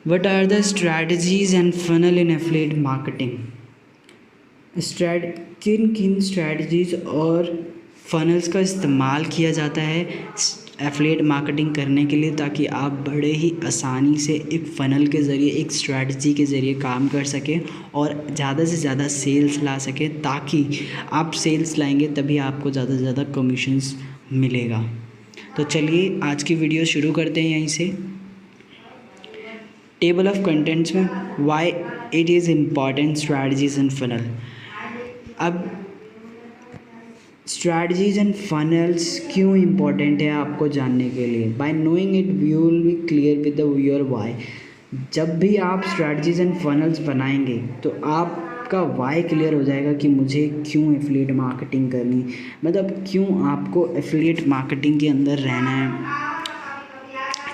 What are the strategies and funnel in affiliate marketing? किन किन strategies और funnels का इस्तेमाल किया जाता है एफिलिएट मार्केटिंग करने के लिए, ताकि आप बड़े ही आसानी से एक फ़नल के ज़रिए, एक स्ट्रैटेजी के ज़रिए काम कर सकें और ज़्यादा से ज़्यादा सेल्स ला सकें। ताकि आप सेल्स लाएंगे तभी आपको ज़्यादा से ज़्यादा कमीशंस मिलेगा। तो चलिए आज की वीडियो शुरू करते हैं यहीं से। टेबल ऑफ कंटेंट्स में why it is important strategies and funnel. अब स्ट्रैटेजीज एंड फनल्स क्यों इम्पॉर्टेंट है आपको जानने के लिए, by knowing it you will be clear with the your why. जब भी आप स्ट्रैटेजीज एंड फनल्स बनाएंगे तो आपका वाई क्लियर हो जाएगा कि मुझे क्यों एफिलिएट मार्केटिंग करनी, मतलब क्यों आपको एफिलिएट मार्केटिंग के अंदर रहना है,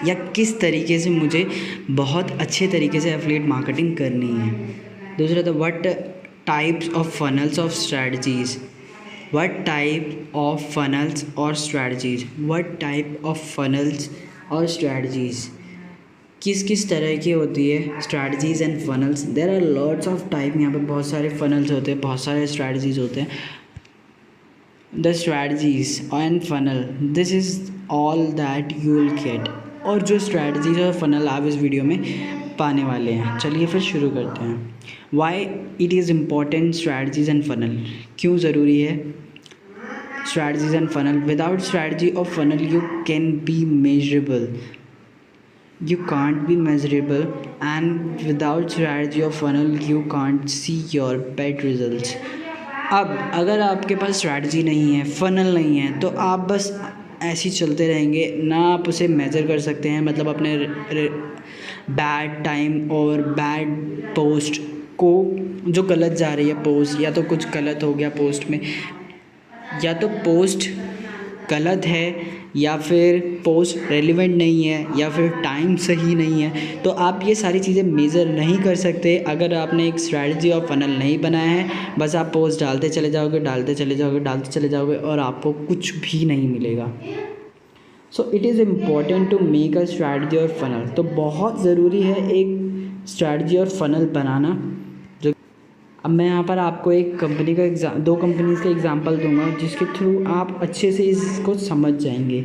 या किस तरीके से मुझे बहुत अच्छे तरीके से एफिलिएट मार्केटिंग करनी है। दूसरा था what types of funnels of strategies, what type of funnels or strategies, what type of funnels और strategies किस किस तरह की होती है strategies and funnels। there are lots of type, यहाँ पे बहुत सारे funnels होते हैं, बहुत सारे strategies होते हैं। the strategies and funnel, this is all that you will get। और जो strategies और funnel आप इस वीडियो में पाने वाले हैं। चलिए फिर शुरू करते हैं। Why it is important strategies and funnel, क्यों ज़रूरी है strategies and funnel. Without strategy और funnel you can be measurable, you can't be measurable, and without strategy or funnel you can't see your bad results। अब अगर आपके पास strategy नहीं है, funnel नहीं है, तो आप बस ऐसे ही चलते रहेंगे, ना आप उसे मेज़र कर सकते हैं, मतलब अपने बैड टाइम और बैड पोस्ट को, जो गलत जा रही है पोस्ट, या तो कुछ गलत हो गया पोस्ट में, या तो पोस्ट गलत है, या फिर पोस्ट रेलिवेंट नहीं है, या फिर टाइम सही नहीं है, तो आप ये सारी चीज़ें मेज़र नहीं कर सकते अगर आपने एक स्ट्रैटेजी और फनल नहीं बनाया है। बस आप पोस्ट डालते चले जाओगे, डालते चले जाओगे, डालते चले जाओगे, और आपको कुछ भी नहीं मिलेगा। So it is important to make a strategy और फनल। तो बहुत ज़रूरी है एक स्ट्रैटेजी और फनल बनाना। जो अब मैं यहाँ पर आपको एक कंपनी का दो कंपनीज़ का एग्जांपल दूंगा, जिसके थ्रू आप अच्छे से इसको समझ जाएंगे।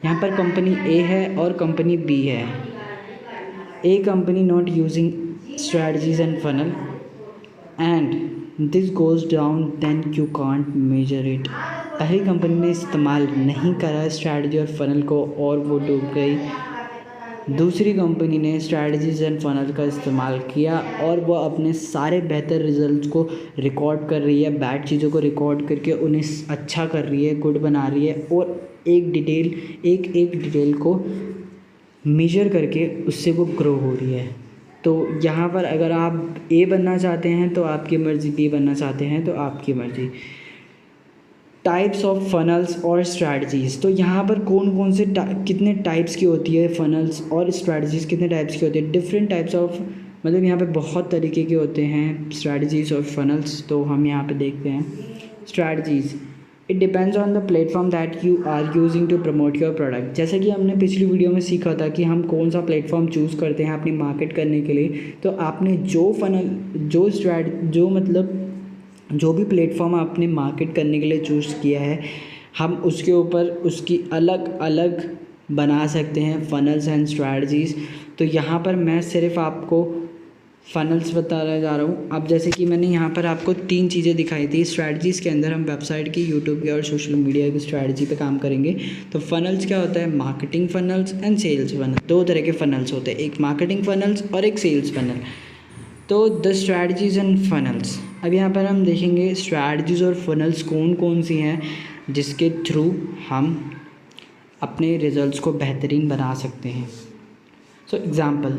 यहाँ पर कंपनी ए है और कंपनी बी है। A company not using strategies and funnel and this goes down, then you can't measure it. पहली कंपनी ने इस्तेमाल नहीं करा स्ट्रैटेजी और फनल को और वो डूब गई। दूसरी कंपनी ने स्ट्रैटेजीज एंड फनल का इस्तेमाल किया और वो अपने सारे बेहतर रिजल्ट्स को रिकॉर्ड कर रही है, बैड चीज़ों को रिकॉर्ड करके उन्हें अच्छा कर रही है, गुड बना रही है, और एक डिटेल को मेजर करके उससे वो ग्रो हो रही है। तो यहाँ पर अगर आप ए बनना चाहते हैं तो आपकी मर्ज़ी, बी बनना चाहते हैं तो आपकी मर्ज़ी। टाइप्स ऑफ फनल्स और स्ट्रैटेजीज़, तो यहाँ पर कौन कौन से कितने टाइप्स की होती है फनल्स और स्ट्रैटेजीज़, कितने टाइप्स की होती है, डिफरेंट टाइप्स ऑफ, मतलब यहाँ पे बहुत तरीके के होते हैं स्ट्रैटेजीज़ और फनल्स। तो हम यहाँ पे देखते हैं strategies. It depends on the platform that you are using to promote your product. जैसे कि हमने पिछली वीडियो में सीखा था कि हम कौन सा प्लेटफॉर्म चूज़ करते हैं अपनी मार्केट करने के लिए। तो आपने जो फनल, जो भी प्लेटफॉर्म आपने मार्केट करने के लिए चूज़ किया है, हम उसके ऊपर उसकी अलग अलग बना सकते हैं फनल्स एंड स्ट्रैटेजीज़। तो यहाँ पर मैं सिर्फ आपको फनल्स बताने जा रहा हूँ। अब जैसे कि मैंने यहाँ पर आपको 3 चीज़ें दिखाई थी स्ट्रैटेजीज़ के अंदर, हम वेबसाइट की, यूट्यूब की और सोशल मीडिया की स्ट्रैटेजी पे काम करेंगे। तो फनल्स क्या होता है, marketing funnels and sales funnel. 2 तरह के फनल्स होते हैं, एक मार्केटिंग फनल्स और एक सेल्स फनल। तो द स्ट्रैटेजीज़ एंड फनल्स, अब यहाँ पर हम देखेंगे स्ट्रैटेजीज़ और फनल्स कौन कौन सी हैं जिसके थ्रू हम अपने रिजल्ट्स को बेहतरीन बना सकते हैं। So example,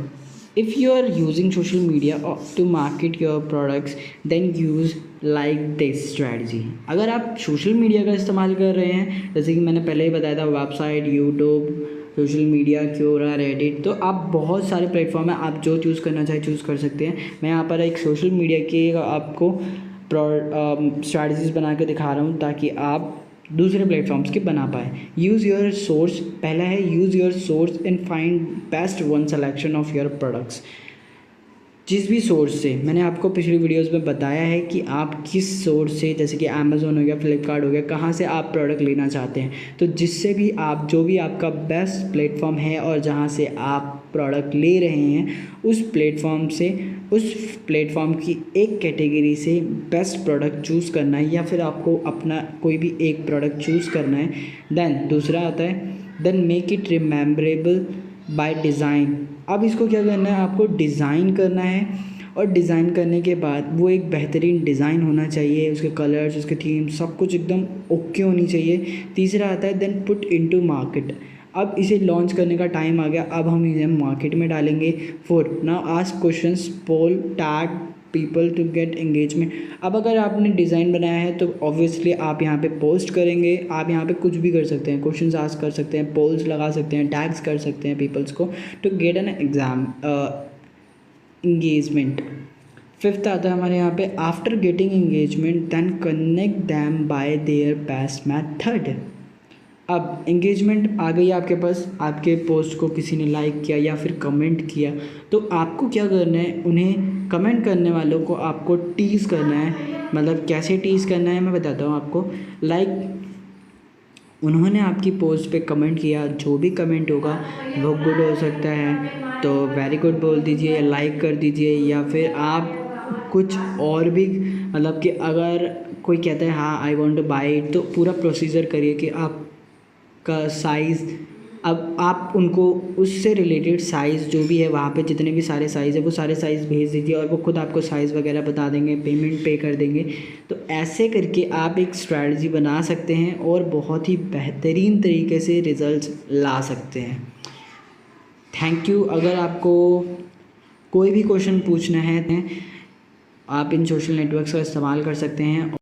if you are using social media to market your products, then use like this strategy. अगर आप सोशल मीडिया का इस्तेमाल कर रहे हैं, जैसे कि मैंने पहले ही बताया था, website, YouTube, social media, Quora, Reddit, तो आप बहुत सारे प्लेटफॉर्म हैं, आप जो चूज़ करना चाहे चूज़ कर सकते हैं। मैं यहाँ पर एक सोशल मीडिया की आपको स्ट्रैटेजीज़ बना के दिखा रहा हूँ ताकि आप दूसरे प्लेटफॉर्म्स के बना पाए। यूज़ योर सोर्स, पहला है use your source and find best one selection of your products. जिस भी सोर्स से, मैंने आपको पिछली वीडियोस में बताया है कि आप किस सोर्स से, जैसे कि अमेज़ोन हो गया, फ्लिपकार्ट हो गया, कहाँ से आप प्रोडक्ट लेना चाहते हैं। तो जिससे भी आप, जो भी आपका बेस्ट प्लेटफॉर्म है और जहाँ से आप प्रोडक्ट ले रहे हैं, उस प्लेटफॉर्म से, उस प्लेटफॉर्म की एक कैटेगरी से बेस्ट प्रोडक्ट चूज़ करना है, या फिर आपको अपना कोई भी एक प्रोडक्ट चूज़ करना है। देन दूसरा आता है, then make it rememberable by design. अब इसको क्या करना है, आपको डिज़ाइन करना है, और डिज़ाइन करने के बाद वो एक बेहतरीन डिज़ाइन होना चाहिए, उसके कलर्स, उसके थीम, सब कुछ एकदम ओके होनी चाहिए। तीसरा आता है, देन पुट इनटू मार्केट। अब इसे लॉन्च करने का टाइम आ गया, अब हम इसे मार्केट में डालेंगे। Fourth, now ask questions, poll, tag people to get engagement. अब अगर आपने डिज़ाइन बनाया है तो ऑब्वियसली आप यहाँ पे पोस्ट करेंगे, आप यहाँ पे कुछ भी कर सकते हैं, क्वेश्चंस आस्क कर सकते हैं, पोल्स लगा सकते हैं, टैग्स कर सकते हैं पीपल्स को to get an engagement. Fifth आता है हमारे यहाँ पे, after getting engagement then connect them by their best method. अब एंगेजमेंट आ गई आपके पास, आपके पोस्ट को किसी ने लाइक किया या फिर कमेंट किया, तो आपको क्या करना है, उन्हें कमेंट करने वालों को आपको टीज़ करना है। मतलब कैसे टीज़ करना है मैं बताता हूँ आपको। लाइक उन्होंने आपकी पोस्ट पे कमेंट किया, जो भी कमेंट होगा वो गुड हो सकता है तो वेरी गुड बोल दीजिए, लाइक कर दीजिए, या फिर आप कुछ और भी, मतलब कि अगर कोई कहता है हाँ I want to buy it, तो पूरा प्रोसीजर करिए कि आप का साइज़, अब आप उनको उससे रिलेटेड साइज़ जो भी है वहाँ पे जितने भी सारे साइज़ है वो सारे साइज़ भेज दीजिए, और वो खुद आपको साइज़ वगैरह बता देंगे, पेमेंट पे कर देंगे। तो ऐसे करके आप एक स्ट्रैटेजी बना सकते हैं और बहुत ही बेहतरीन तरीके से रिज़ल्ट्स ला सकते हैं। Thank you. अगर आपको कोई भी क्वेश्चन पूछना है, आप इन सोशल नेटवर्क्स का इस्तेमाल कर सकते हैं।